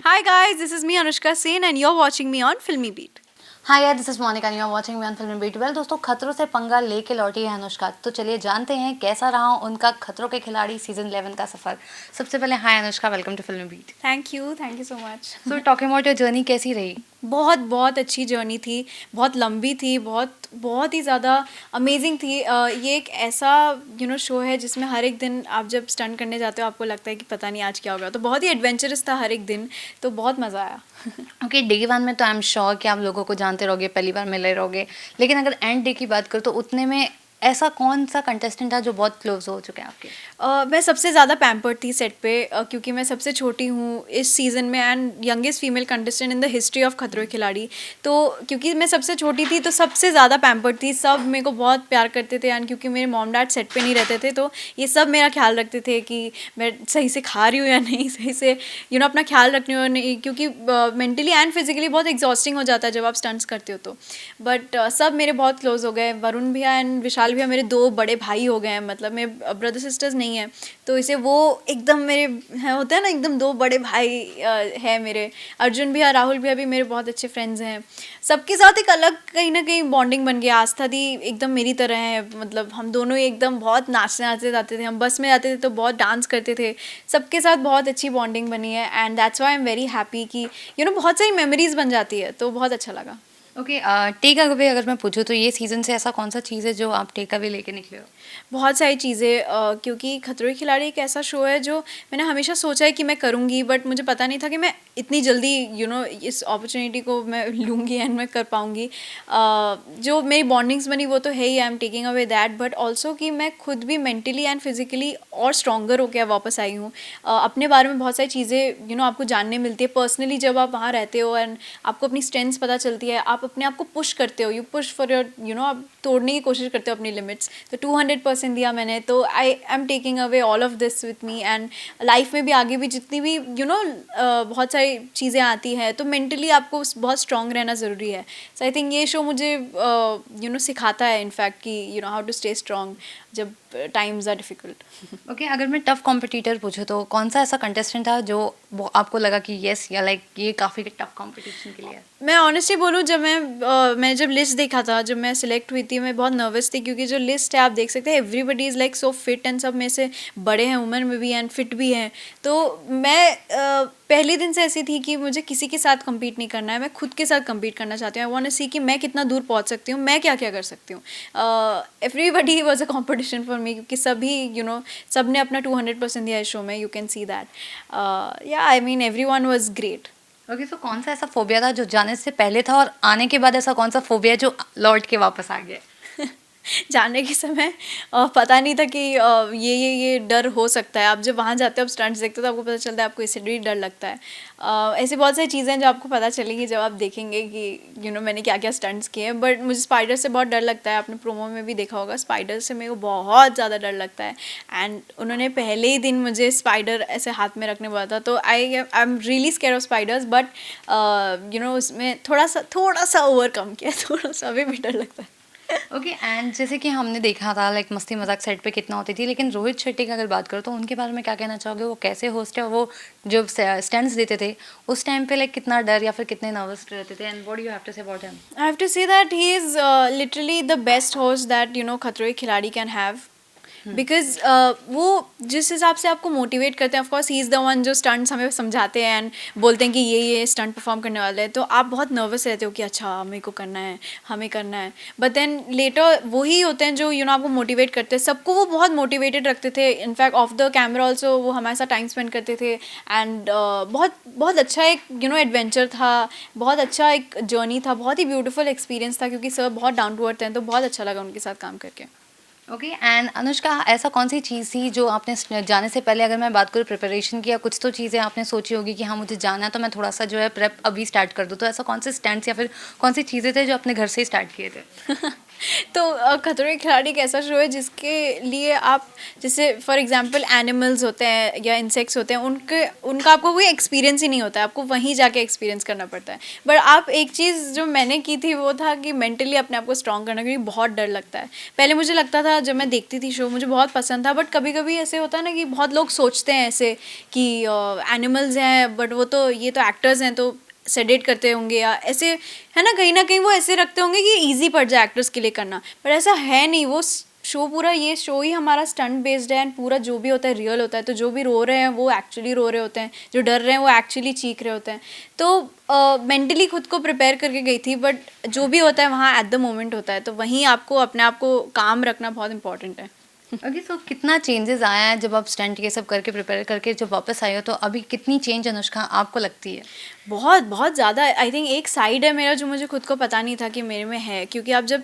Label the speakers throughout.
Speaker 1: Hi guys, this is me Anushka Sen and you're watching me on Filmy Beat.
Speaker 2: Hi यार, this is Monika, you are watching me on Filmy Beat. Well दोस्तों, खतरों से पंगा लेके लौटी है अनुष्का। तो चलिए जानते हैं कैसा रहा उनका खतरों के खिलाड़ी सीजन 11 का सफर। सबसे पहले hi Anushka, welcome to Filmy Beat.
Speaker 1: Thank you so much.
Speaker 2: So talking about your journey, कैसी रही?
Speaker 1: बहुत बहुत अच्छी जर्नी थी, बहुत लंबी थी, बहुत बहुत ही ज़्यादा अमेजिंग थी। ये एक ऐसा शो है जिसमें हर एक दिन आप जब स्टंट करने जाते हो आपको लगता है कि पता नहीं आज क्या होगा, तो बहुत ही एडवेंचरस था हर एक दिन, तो बहुत मज़ा आया।
Speaker 2: ओके, डे वन में तो आई एम श्योर कि आप लोगों को जानते रहोगे, पहली बार मिले रहोगे, लेकिन अगर एंड डे की बात करो तो उतने में ऐसा कौन सा कंटेस्टेंट था जो बहुत क्लोज हो चुके हैं आपके?
Speaker 1: मैं सबसे ज़्यादा पैम्पर्ड थी सेट पे, क्योंकि मैं सबसे छोटी हूँ इस सीज़न में and youngest female contestant in the history of खतरों के खिलाड़ी। तो क्योंकि मैं सबसे छोटी थी तो सबसे ज़्यादा पैम्पर्ड थी, सब मेरे को बहुत प्यार करते थे एंड क्योंकि मेरे मॉम डैड सेट पे नहीं रहते थे तो ये सब मेरा ख्याल रखते थे कि मैं सही से खा रही हूँ या नहीं, सही से अपना ख्याल रखनी हो नहीं, क्योंकि मेंटली एंड फिजिकली बहुत एग्जॉस्टिंग हो जाता है जब आप स्टंट्स करते हो तो। बट सब मेरे बहुत क्लोज हो गए। वरुण भैया एंड विशाल भैया मेरे दो बड़े भाई हो गए हैं, मतलब मेरे ब्रदर सिस्टर्स नहीं है, तो इसे वो एकदम मेरे होते हैं ना, एकदम दो बड़े भाई है मेरे। अर्जुन भैया, राहुल भैया भी मेरे बहुत अच्छे फ्रेंड्स हैं। सबके साथ एक अलग कहीं ना कहीं बॉन्डिंग बन गया। आस्था दी एकदम मेरी तरह है, मतलब हम दोनों ही एकदम बहुत नाचते जाते थे, हम बस में जाते थे तो बहुत डांस करते थे, सबके साथ बहुत अच्छी बॉन्डिंग बनी है and that's why I am very happy कि बहुत सारी मेमोरीज बन जाती है, तो बहुत अच्छा लगा।
Speaker 2: ओके, टेक अवे अगर मैं पूछूँ तो ये सीज़न से ऐसा कौन सा चीज़ है जो आप टेक अवे लेके निकले हो?
Speaker 1: बहुत सारी चीज़ें, क्योंकि खतरों के खिलाड़ी एक ऐसा शो है जो मैंने हमेशा सोचा है कि मैं करूँगी, बट मुझे पता नहीं था कि मैं इतनी जल्दी इस अपॉर्चुनिटी को मैं लूँगी एंड मैं कर पाऊँगी। जो मेरी बॉन्डिंग्स बनी वो तो है ही, I am taking away that, but also कि मैं खुद भी मेंटली एंड फिजिकली और स्ट्रॉन्गर होकर वापस आई हूँ। अपने बारे में बहुत सारी चीज़ें आपको जानने मिलती है पर्सनली जब आप वहाँ रहते हो एंड आपको अपनी स्ट्रेंथ्स पता चलती है, आप अपने आप को पुश करते हो, यू पुश फॉर योर आप तोड़ने की कोशिश करते हो अपनी लिमिट्स। तो 200% दिया मैंने, तो आई am taking away all of this with me and life में भी आगे भी जितनी भी बहुत सारी चीज़ें आती हैं तो मेंटली आपको बहुत स्ट्रांग रहना ज़रूरी है। सो आई थिंक ये शो मुझे सिखाता है इनफैक्ट कि हाउ टू स्टे स्ट्रांग जब टाइम्स आर डिफ़िकल्ट।
Speaker 2: ओके, अगर मैं टफ कॉम्पिटिटर पूछूँ तो कौन सा ऐसा कंटेस्टेंट था जो वो आपको लगा कि येस या लाइक ये काफ़ी टफ कॉम्पिटिशन के लिए है?
Speaker 1: मैं ऑनेस्टली बोलूँ, जब मैं जब लिस्ट देखा था, जब मैं सिलेक्ट हुई थी, मैं बहुत नर्वस थी क्योंकि जो लिस्ट है आप देख सकते हैं everybody is like so fit and सब में से बड़े हैं उम्र में भी एंड फिट भी हैं। तो मैं पहले दिन से ऐसी थी कि मुझे किसी के साथ compete नहीं करना है, मैं खुद के साथ compete करना चाहती हूँ। आई वांट टू सी कि मैं कितना दूर पहुँच सकती हूँ, मैं क्या क्या कर सकती हूँ। Everybody was a competition for me क्योंकि सभी सब ने अपना 200% दिया इस शो में, यू कैन सी दैट। या I mean everyone was great.
Speaker 2: Okay, so कौन सा ऐसा फोबिया था जो जाने से पहले था और आने के बाद ऐसा कौन सा फोबिया जो लौट के वापस आ गया?
Speaker 1: जाने के समय पता नहीं था कि ये डर हो सकता है। आप जब वहाँ जाते हो, आप स्टंट्स देखते हो तो आपको पता चलता है आपको इससे भी डर लगता है। ऐसी बहुत सारी चीज़ें हैं जो आपको पता चलेंगी जब आप देखेंगे कि मैंने क्या क्या स्टंट्स किए हैं। बट मुझे स्पाइडर से बहुत डर लगता है, आपने प्रोमो में भी देखा होगा, स्पाइडर से मेरे को बहुत ज़्यादा डर लगता है। एंड उन्होंने पहले ही दिन मुझे स्पाइडर ऐसे हाथ में रखने बोला था, तो I am really square of spiders, but उसमें थोड़ा सा ओवरकम किया, थोड़ा सा अभी भी डर लगता है।
Speaker 2: ओके, एंड जैसे कि हमने देखा था लाइक मस्ती मजाक सेट पे कितना होती थी, लेकिन रोहित शेट्टी की अगर बात करो तो उनके बारे में क्या कहना चाहोगे? वो कैसे होस्ट है? वो जो स्टैंड्स देते थे उस टाइम पे लाइक कितना डर या फिर कितने नर्वस रहते थे, and what do you have to say about him?
Speaker 1: I have to say that he is literally the best host that खतरों के खिलाड़ी can have. बिकॉज वो जिस हिसाब से आपको मोटिवेट करते हैं, of course he is the one जो स्टंट्स हमें समझाते हैं एंड बोलते हैं कि ये स्टंट परफॉर्म करने वाले हैं, तो आप बहुत नर्वस रहते हो कि अच्छा मेरे को करना है, हमें करना है। बट देन लेटर वही होते हैं जो आपको मोटिवेट करते हैं। सबको वो बहुत मोटिवेटेड रखते थे, in fact of the camera also वो हमारे साथ टाइम स्पेंड करते थे एंड बहुत बहुत अच्छा एक एडवेंचर था, बहुत अच्छा एक जर्नी था, बहुत ही ब्यूटीफुल एक्सपीरियंस था क्योंकि सब बहुत डाउन टू अर्थ हैं, तो बहुत अच्छा लगा उनके साथ काम करके।
Speaker 2: ओके, एंड अनुष्का, ऐसा कौन सी चीज़ थी जो आपने जाने से पहले, अगर मैं बात करूँ प्रिपरेशन की, या कुछ तो चीज़ें आपने सोची होगी कि हाँ मुझे जाना है तो मैं थोड़ा सा जो है प्रेप अभी स्टार्ट कर दूँ, तो ऐसा कौन से स्टैंड्स या फिर कौन सी चीज़ें थे जो अपने घर से ही स्टार्ट किए थे?
Speaker 1: तो खतरों के खिलाड़ी एक ऐसा शो है जिसके लिए आप, जैसे फॉर एग्जांपल एनिमल्स होते हैं या इंसेक्ट्स होते हैं, उनका आपको कोई एक्सपीरियंस ही नहीं होता है, आपको वहीं जाके एक्सपीरियंस करना पड़ता है। बट आप एक चीज़ जो मैंने की थी वो था कि मेंटली अपने आप को स्ट्रॉन्ग करना, क्योंकि बहुत डर लगता है। पहले मुझे लगता था, जब मैं देखती थी शो मुझे बहुत पसंद था, बट कभी कभी ऐसे होता है ना कि बहुत लोग सोचते हैं ऐसे कि एनिमल्स हैं बट वो तो, ये तो एक्टर्स हैं तो सेडेट करते होंगे या ऐसे, है ना कहीं वो ऐसे रखते होंगे कि इजी पड़ जाए एक्टर्स के लिए करना, पर ऐसा है नहीं। वो शो पूरा, ये शो ही हमारा स्टंट बेस्ड है एंड पूरा जो भी होता है रियल होता है। तो जो भी रो रहे हैं वो एक्चुअली रो रहे होते हैं, जो डर रहे हैं वो एक्चुअली चीख रहे होते हैं। तो मेंटली खुद को प्रिपेयर करके गई थी, बट जो भी होता है वहाँ एट द मोमेंट होता है, तो वहीं आपको अपने आप को काम रखना बहुत इंपॉर्टेंट है।
Speaker 2: ओके, सो कितना चेंजेस आया है जब आप स्टंट ये सब करके प्रिपेयर करके जब वापस आए हो, तो अभी कितनी चेंज अनुष्का आपको लगती है?
Speaker 1: बहुत बहुत ज़्यादा। आई थिंक एक साइड है मेरा जो मुझे खुद को पता नहीं था कि मेरे में है, क्योंकि आप जब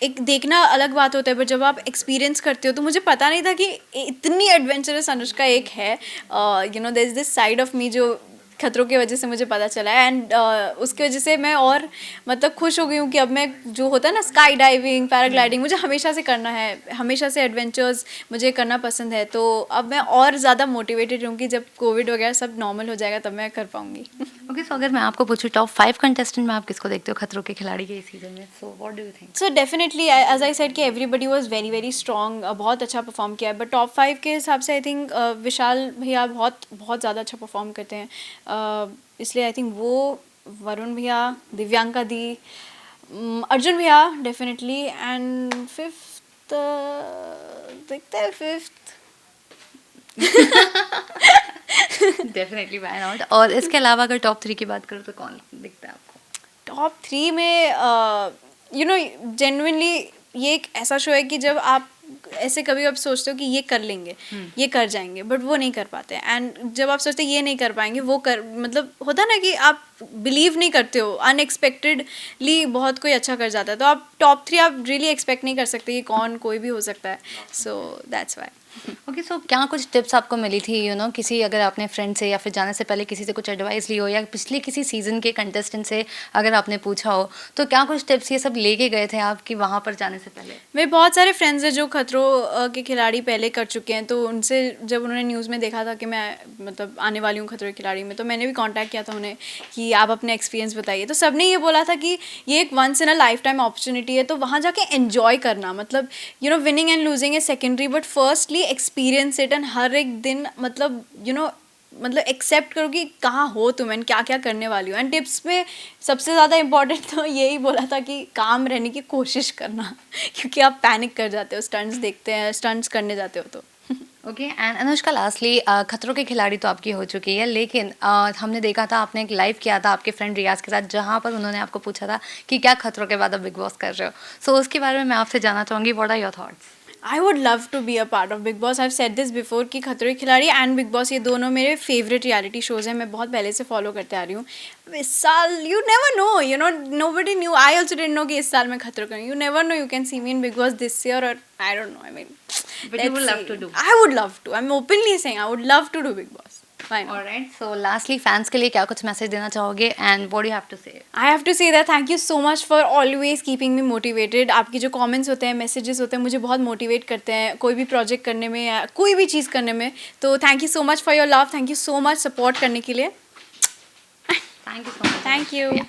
Speaker 1: एक देखना अलग बात होता है, पर जब आप एक्सपीरियंस करते हो तो मुझे पता नहीं था कि इतनी एडवेंचरस अनुष्का एक है। There is this side of me जो खतरों की वजह से मुझे पता चला है, एंड उसकी वजह से मैं और मतलब खुश हो गई हूँ कि अब मैं, जो होता है ना स्काई डाइविंग, पैराग्लाइडिंग, मुझे हमेशा से करना है, हमेशा से एडवेंचर्स मुझे करना पसंद है। तो अब मैं और ज़्यादा मोटिवेटेड हूँ कि जब कोविड वगैरह सब नॉर्मल हो जाएगा तब मैं कर पाऊँगी।
Speaker 2: ओके, सो अगर मैं आपको पूछूं टॉप 5 कंटेस्टेंट में आप किसको देखते हो खतरों के खिलाड़ी के इस सीजन में, so what do you think?
Speaker 1: So definitely as I said कि everybody was very very strong, बहुत अच्छा परफॉर्म किया है, बट टॉप 5 के हिसाब से आई थिंक विशाल भैया बहुत बहुत ज़्यादा अच्छा परफॉर्म करते हैं, इसलिए आई थिंक वो, वरुण भैया, दिव्यांका दी, अर्जुन भैया डेफिनेटली, एंड फिफ्थ देखते हैं फिफ्थ।
Speaker 2: Definitely, why not? और इसके अलावा अगर टॉप 3 की बात करूँ तो कौन दिखता है आपको?
Speaker 1: टॉप 3 में जेन्युइनली ये एक ऐसा शो है कि जब आप ऐसे कभी आप सोचते हो कि ये कर लेंगे, ये कर जाएंगे, बट वो नहीं कर पाते, एंड जब आप सोचते हो ये नहीं कर पाएंगे, वो कर, मतलब होता है ना कि आप बिलीव नहीं करते हो, अनएक्सपेक्टेडली बहुत कोई अच्छा कर जाता है, तो आप टॉप 3 आप रियली एक्सपेक्ट नहीं कर सकते कि कौन, कोई भी हो सकता है, सो दैट्स वाई।
Speaker 2: ओके, सो क्या कुछ टिप्स आपको मिली थी किसी, अगर आपने फ्रेंड से या फिर जाने से पहले किसी से कुछ एडवाइस ली हो, या पिछले किसी सीजन के कंटेस्टेंट से अगर आपने पूछा हो, तो क्या कुछ टिप्स ये सब लेके गए थे आप कि वहाँ पर जाने से पहले?
Speaker 1: मेरे बहुत सारे फ्रेंड्स हैं जो खतरों के खिलाड़ी पहले कर चुके हैं, तो उनसे जब उन्होंने न्यूज़ में देखा था कि मैं मतलब आने वाली हूँ खतरों के खिलाड़ी में, तो मैंने भी कांटेक्ट किया था उन्हें कि आप अपने एक्सपीरियंस बताइए, तो सबने ये बोला था कि ये एक once in a lifetime opportunity है, तो वहाँ जाके एन्जॉय करना, मतलब winning and losing is secondary, but firstly experience it, and हर एक दिन मतलब एक्सेप्ट करो कि कहाँ हो तुम एंड क्या क्या करने वाली हो। एंड टिप्स में सबसे ज़्यादा इम्पॉर्टेंट तो यही बोला था कि काम रहने की कोशिश करना क्योंकि आप पैनिक कर जाते हो, स्टंट्स देखते हैं, स्टंट्स करने जाते हो तो।
Speaker 2: ओके, एंड अनुष्का, लास्टली खतरों के खिलाड़ी तो आपकी हो चुकी है, लेकिन हमने देखा था आपने एक लाइव किया था आपके फ्रेंड रियाज के साथ, जहाँ पर उन्होंने आपको पूछा था कि क्या खतरों के बाद आप बिग बॉस कर रहे हो, सो उसके बारे में मैं आपसे जानना चाहूँगी, what are your thoughts?
Speaker 1: I would love to be a part of Bigg Boss. I have said this before कि खतरों के खिलाड़ी एंड बिग बॉस ये दोनों मेरे फेवरेट रियलिटी शोज़ हैं, मैं बहुत पहले से फॉलो करते आ रही हूँ। इस साल you never know, nobody knew, I also didn't know कि इस साल मैं खतरों करूँ, you never know, you can see me in Bigg Boss this year, और I don't know, I mean
Speaker 2: But you would love to do.
Speaker 1: I would love to. I'm openly saying I would love to do Big Boss. Why not?
Speaker 2: Alright, so lastly, fans के लिए क्या कुछ message देना चाहोगे, and what do you have to say?
Speaker 1: I have to say that thank you so much for always keeping me motivated. आपकी जो comments होते हैं, messages होते हैं, मुझे बहुत motivate करते हैं कोई भी project करने में या कोई भी चीज़ करने में, तो thank you so much for your love, thank you so much support करने के लिए.
Speaker 2: Thank you so much.
Speaker 1: Thank you.